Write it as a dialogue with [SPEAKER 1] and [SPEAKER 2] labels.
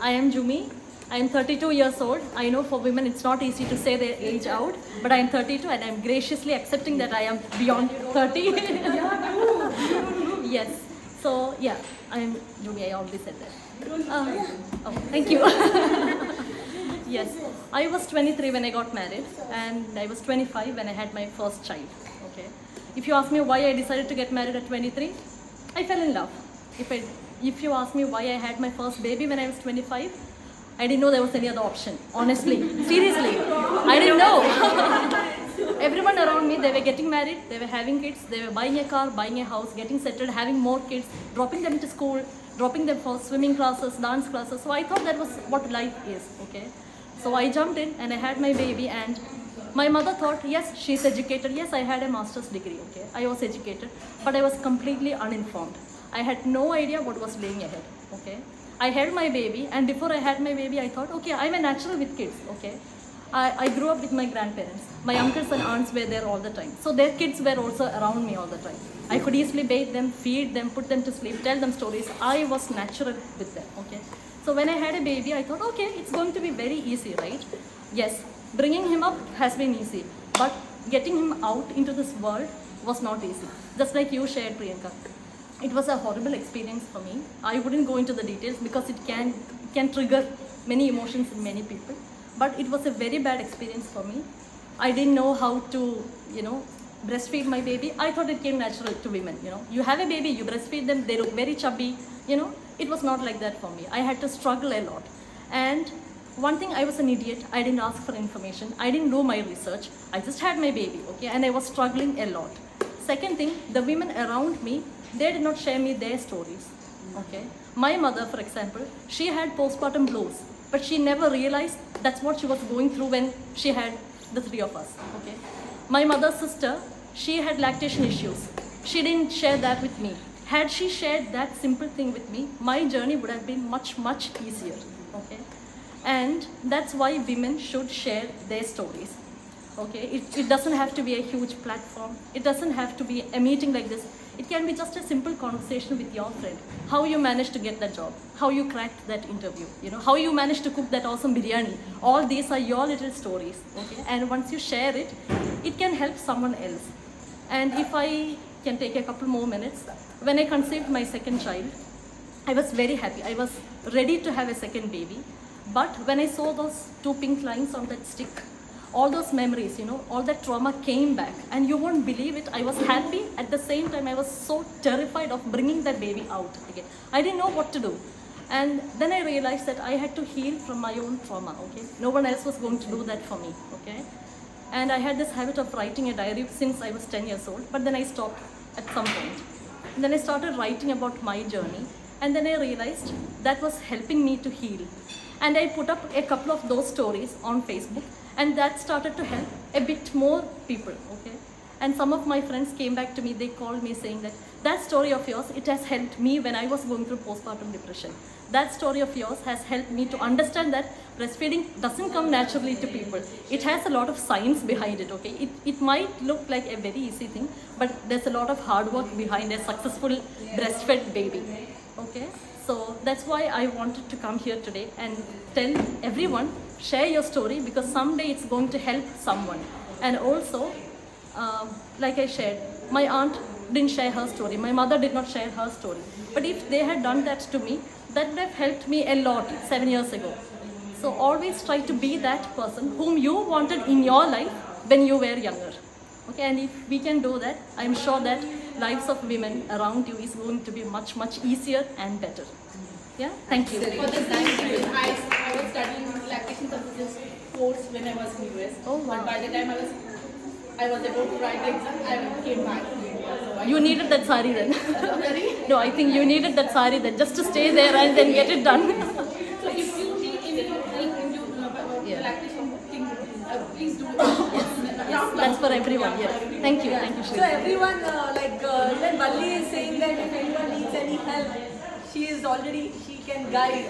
[SPEAKER 1] I am Jumi. I am 32 years old. I know for women it's not easy to say their age out, but I am 32 and I am graciously accepting that I am beyond 30. Yes. So yeah, I am Jumi. I already said that. Oh, thank you. Yes. I was 23 when I got married, and I was 25 when I had my first child. Okay. If you ask me why I decided to get married at 23, I fell in love. If you ask me why I had my first baby when I was 25, I didn't know there was any other option. Honestly, seriously, I didn't know. Everyone around me, they were getting married, they were having kids, they were buying a car, buying a house, getting settled, having more kids, dropping them to school, dropping them for swimming classes, dance classes. So I thought that was what life is, okay? So I jumped in and I had my baby, and my mother thought, yes, she's educated. Yes, I had a master's degree, okay? I was educated, but I was completely uninformed. I had no idea what was laying ahead, okay? I had my baby, and before I had my baby, I thought, okay, I'm a natural with kids, okay? I grew up with my grandparents. My uncles and aunts were there all the time. So their kids were also around me all the time. I could easily bathe them, feed them, put them to sleep, tell them stories. I was natural with them, okay? So when I had a baby, I thought, okay, it's going to be very easy, right? Yes, bringing him up has been easy, but getting him out into this world was not easy. Just like you shared, Priyanka. It was a horrible experience for me. I wouldn't go into the details because it can trigger many emotions in many people. But it was a very bad experience for me. I didn't know how to, breastfeed my baby. I thought it came natural to women, You have a baby, you breastfeed them, they look very chubby, It was not like that for me. I had to struggle a lot. And one thing, I was an idiot. I didn't ask for information. I didn't do my research. I just had my baby, okay? And I was struggling a lot. Second thing, the women around me, they did not share me their stories, okay? My mother, for example, she had postpartum blues, but she never realized that's what she was going through when she had the three of us, okay? My mother's sister, she had lactation issues. She didn't share that with me. Had she shared that simple thing with me, my journey would have been much, much easier, okay? And that's why women should share their stories. Okay, it doesn't have to be a huge platform. It doesn't have to be a meeting like this. It can be just a simple conversation with your friend. How you managed to get that job, how you cracked that interview, how you managed to cook that awesome biryani. All these are your little stories, okay? And once you share it, it can help someone else. And if I can take a couple more minutes, when I conceived my second child, I was very happy. I was ready to have a second baby. But when I saw those two pink lines on that stick, all those memories, all that trauma came back, and you won't believe it. I was happy. At the same time, I was so terrified of bringing that baby out again. I didn't know what to do. And then I realized that I had to heal from my own trauma, okay? No one else was going to do that for me, okay? And I had this habit of writing a diary since I was 10 years old, but then I stopped at some point. And then I started writing about my journey, and then I realized that was helping me to heal. And I put up a couple of those stories on Facebook, and that started to help a bit more people, okay? And some of my friends came back to me, they called me saying that story of yours, it has helped me when I was going through postpartum depression. That story of yours has helped me to understand that breastfeeding doesn't come naturally to people. It has a lot of science behind it, okay? It might look like a very easy thing, but there's a lot of hard work behind a successful breastfed baby, okay? So that's why I wanted to come here today and tell everyone, share your story, because someday it's going to help someone. And also, like I shared, my aunt didn't share her story. My mother did not share her story. But if they had done that to me, that would have helped me a lot 7 years ago. So always try to be that person whom you wanted in your life when you were younger. Okay, and if we can do that, I'm sure that lives of women around you is going to be much, much easier and better. Yeah, thank you.
[SPEAKER 2] For this I was studying lactation services course when I was in US.
[SPEAKER 1] Oh, wow.
[SPEAKER 2] But by the time I was about to write the exam, I came back to India. So
[SPEAKER 1] you needed that sari then. No, I think you needed that sari then, just to stay there and then get it done.
[SPEAKER 2] So if you need any help about the lactation thing, please do.
[SPEAKER 1] Yes, that's for everyone. Yes. Thank you. Thank you, Shri.
[SPEAKER 3] So everyone, even Valli is saying that if anyone needs any help, she can guide.